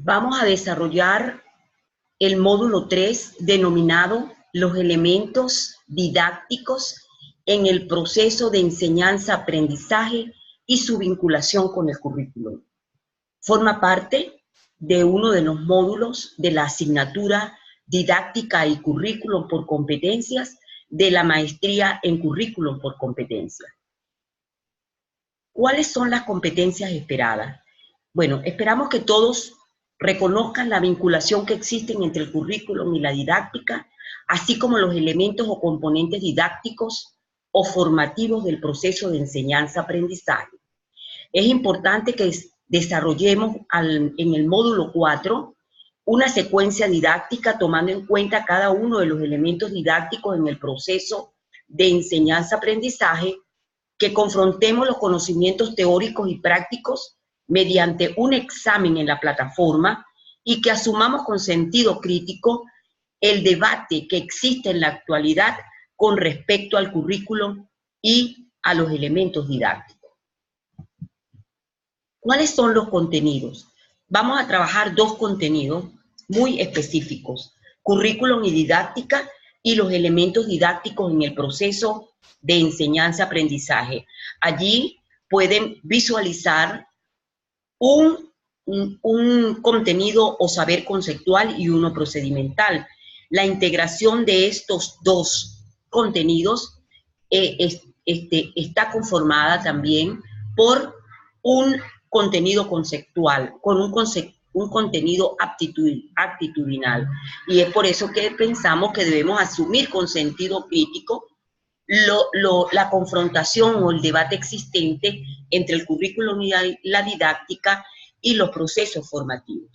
Vamos a desarrollar el módulo 3 denominado los elementos didácticos en el proceso de enseñanza-aprendizaje y su vinculación con el currículum. Forma parte de uno de los módulos de la asignatura didáctica y currículum por competencias de la maestría en currículum por competencias. ¿Cuáles son las competencias esperadas? Bueno, esperamos que todos reconozcan la vinculación que existen entre el currículum y la didáctica, así como los elementos o componentes didácticos o formativos del proceso de enseñanza-aprendizaje. Es importante que desarrollemos en el módulo 4 una secuencia didáctica tomando en cuenta cada uno de los elementos didácticos en el proceso de enseñanza-aprendizaje, que confrontemos los conocimientos teóricos y prácticos mediante un examen en la plataforma y que asumamos con sentido crítico el debate que existe en la actualidad con respecto al currículum y a los elementos didácticos. ¿Cuáles son los contenidos? Vamos a trabajar dos contenidos muy específicos: currículum y didáctica y los elementos didácticos en el proceso de enseñanza-aprendizaje. Allí pueden visualizar un contenido o saber conceptual y uno procedimental. La integración de estos dos contenidos está conformada también por un contenido conceptual, con un contenido actitudinal. Y es por eso que pensamos que debemos asumir con sentido crítico la confrontación o el debate existente entre el currículum y la didáctica y los procesos formativos.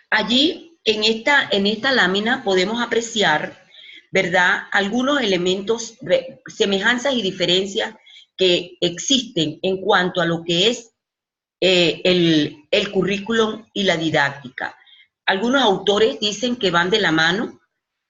Allí, en esta lámina, podemos apreciar, ¿verdad?, algunos elementos, semejanzas y diferencias que existen en cuanto a lo que es el currículum y la didáctica. Algunos autores dicen que van de la mano,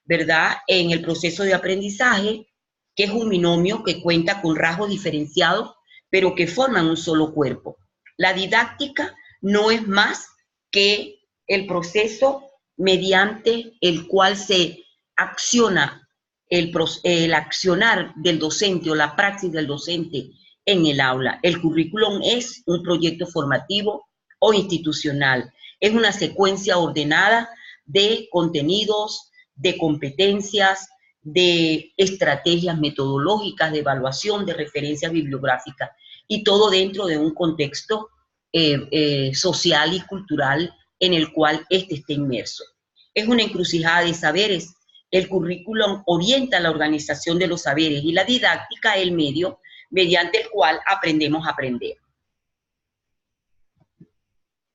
¿verdad?, en el proceso de aprendizaje, que es un binomio que cuenta con rasgos diferenciados, pero que forman un solo cuerpo. La didáctica no es más que el proceso mediante el cual se acciona el accionar del docente o la praxis del docente en el aula. El currículum es un proyecto formativo o institucional. Es una secuencia ordenada de contenidos, de competencias, de estrategias metodológicas, de evaluación, de referencias bibliográficas, y todo dentro de un contexto social y cultural en el cual éste esté inmerso. Es una encrucijada de saberes. El currículum orienta la organización de los saberes y la didáctica es el medio mediante el cual aprendemos a aprender.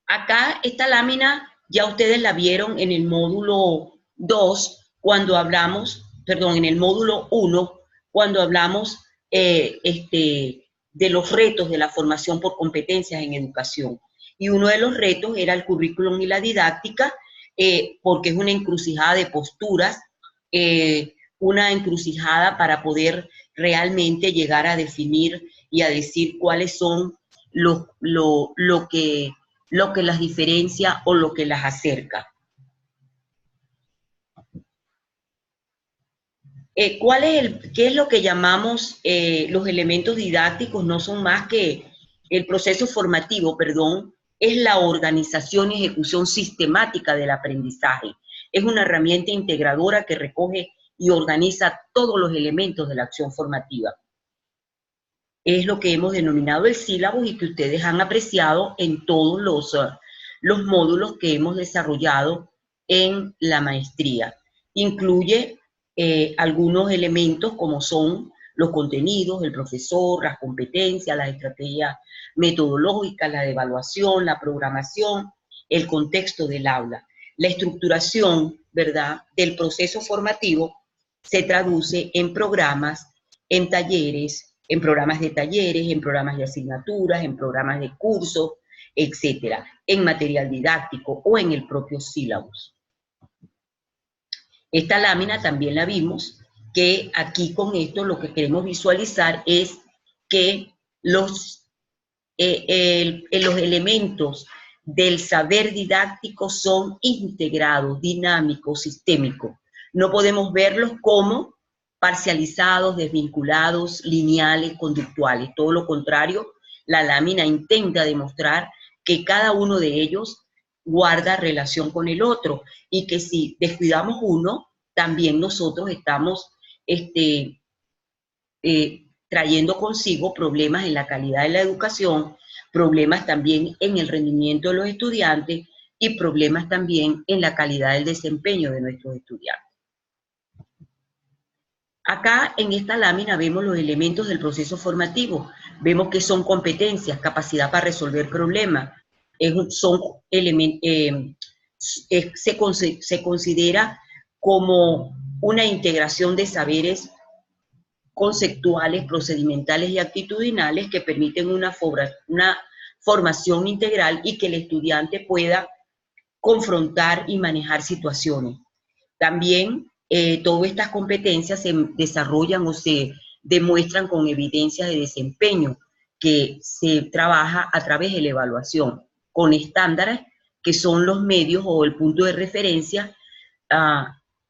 Acá esta lámina ya ustedes la vieron en el módulo 2, cuando hablamos, perdón, en el módulo 1, cuando hablamos de los retos de la formación por competencias en educación. Y uno de los retos era el currículum y la didáctica, porque es una encrucijada de posturas, una encrucijada para poder realmente llegar a definir y a decir cuáles son lo que las diferencia o lo que las acerca. ¿Qué es lo que llamamos los elementos didácticos? No son más que el proceso formativo, perdón, es la organización y ejecución sistemática del aprendizaje. Es una herramienta integradora que recoge y organiza todos los elementos de la acción formativa. Es lo que hemos denominado el sílabo y que ustedes han apreciado en todos los módulos que hemos desarrollado en la maestría. Incluye algunos elementos como son los contenidos, el profesor, las competencias, las estrategias metodológicas, la evaluación, la programación, el contexto del aula. La estructuración, ¿verdad?, del proceso formativo se traduce en programas, en talleres, en programas de talleres, en programas de asignaturas, en programas de cursos, etcétera, en material didáctico o en el propio sílabus. Esta lámina también la vimos, que aquí con esto lo que queremos visualizar es que los los elementos del saber didáctico son integrados, dinámicos, sistémicos. No podemos verlos como parcializados, desvinculados, lineales, conductuales. Todo lo contrario, la lámina intenta demostrar que cada uno de ellos guarda relación con el otro y que si descuidamos uno, también nosotros estamos trayendo consigo problemas en la calidad de la educación, problemas también en el rendimiento de los estudiantes y problemas también en la calidad del desempeño de nuestros estudiantes. Acá en esta lámina vemos los elementos del proceso formativo. Vemos que son competencias, capacidad para resolver problemas. Se considera como una integración de saberes conceptuales, procedimentales y actitudinales que permiten una formación integral y que el estudiante pueda confrontar y manejar situaciones. También todas estas competencias se desarrollan o se demuestran con evidencias de desempeño que se trabaja a través de la evaluación, con estándares que son los medios o el punto de referencia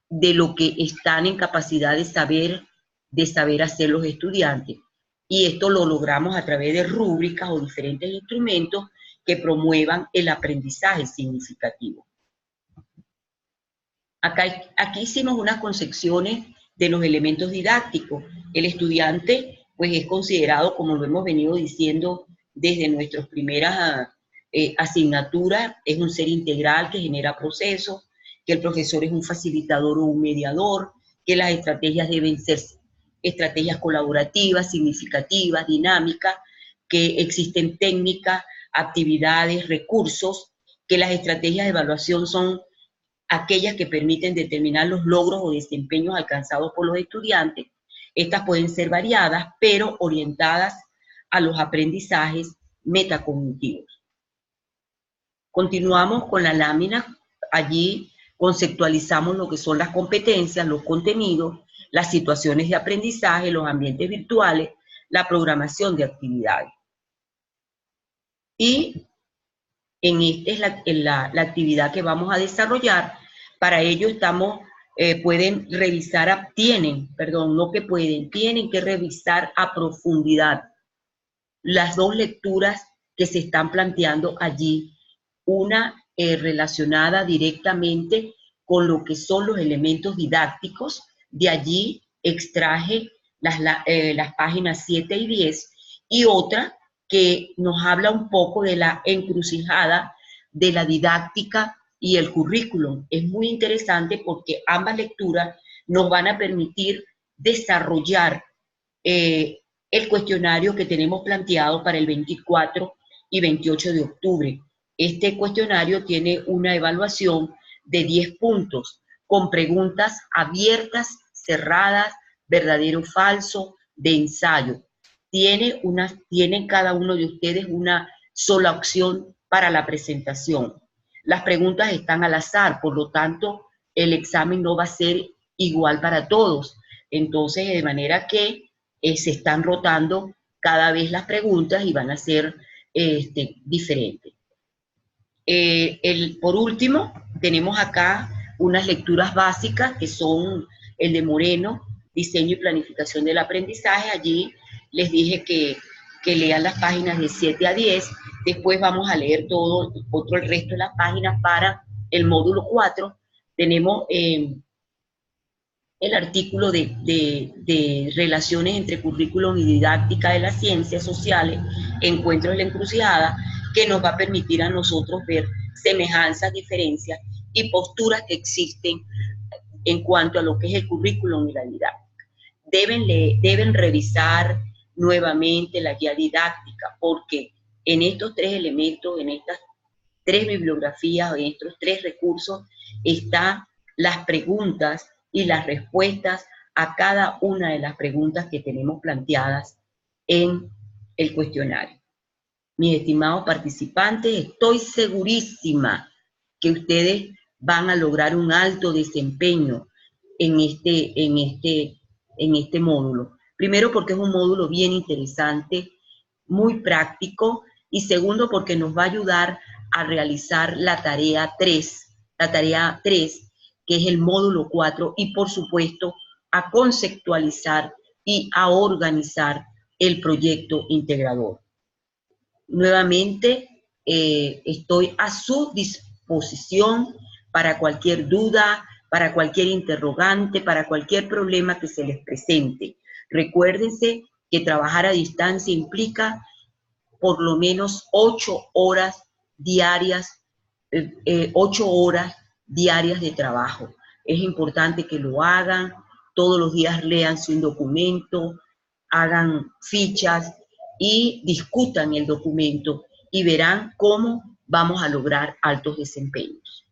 de lo que están en capacidad de saber hacer los estudiantes. Y esto lo logramos a través de rúbricas o diferentes instrumentos que promuevan el aprendizaje significativo. Aquí hicimos unas concepciones de los elementos didácticos. El estudiante, pues, es considerado, como lo hemos venido diciendo desde nuestras primeras asignaturas, es un ser integral que genera procesos, que el profesor es un facilitador o un mediador, que las estrategias deben ser estrategias colaborativas, significativas, dinámicas, que existen técnicas, actividades, recursos, que las estrategias de evaluación son aquellas que permiten determinar los logros o desempeños alcanzados por los estudiantes. Estas pueden ser variadas, pero orientadas a los aprendizajes metacognitivos. Continuamos con la lámina. Allí conceptualizamos lo que son las competencias, los contenidos, las situaciones de aprendizaje, los ambientes virtuales, la programación de actividades. Y esta es la actividad que vamos a desarrollar. Para ello tienen que revisar a profundidad las dos lecturas que se están planteando allí. Una relacionada directamente con lo que son los elementos didácticos. De allí extraje las páginas 7 y 10, y otra que nos habla un poco de la encrucijada de la didáctica y el currículum. Es muy interesante porque ambas lecturas nos van a permitir desarrollar el cuestionario que tenemos planteado para el 24 y 28 de octubre. Este cuestionario tiene una evaluación de 10 puntos, con preguntas abiertas, cerradas, verdadero o falso, de ensayo. Tienen cada uno de ustedes una sola opción para la presentación. Las preguntas están al azar, por lo tanto, el examen no va a ser igual para todos. Entonces, de manera que se están rotando cada vez las preguntas y van a ser diferentes. Por último, tenemos acá unas lecturas básicas que son el de Moreno, diseño y planificación del aprendizaje. Allí les dije que lean las páginas de 7 a 10. Después vamos a leer el resto de las páginas para el módulo 4. Tenemos el artículo de relaciones entre currículum y didáctica de las ciencias sociales, encuentros en la encrucijada, que nos va a permitir a nosotros ver semejanzas, diferencias y posturas que existen en cuanto a lo que es el currículum y la didáctica. Deben revisar nuevamente la guía didáctica, porque en estos tres elementos, en estas tres bibliografías, en estos tres recursos, están las preguntas y las respuestas a cada una de las preguntas que tenemos planteadas en el cuestionario. Mis estimados participantes, estoy segurísima que ustedes van a lograr un alto desempeño en este módulo. Primero porque es un módulo bien interesante, muy práctico, y segundo, porque nos va a ayudar a realizar la tarea 3, que es el módulo 4, y por supuesto, a conceptualizar y a organizar el proyecto integrador. Nuevamente, estoy a su disposición para cualquier duda, para cualquier interrogante, para cualquier problema que se les presente. Recuérdense que trabajar a distancia implica por lo menos 8 horas diarias, 8 horas diarias de trabajo. Es importante que lo hagan, todos los días léanse un documento, hagan fichas y discutan el documento y verán cómo vamos a lograr altos desempeños.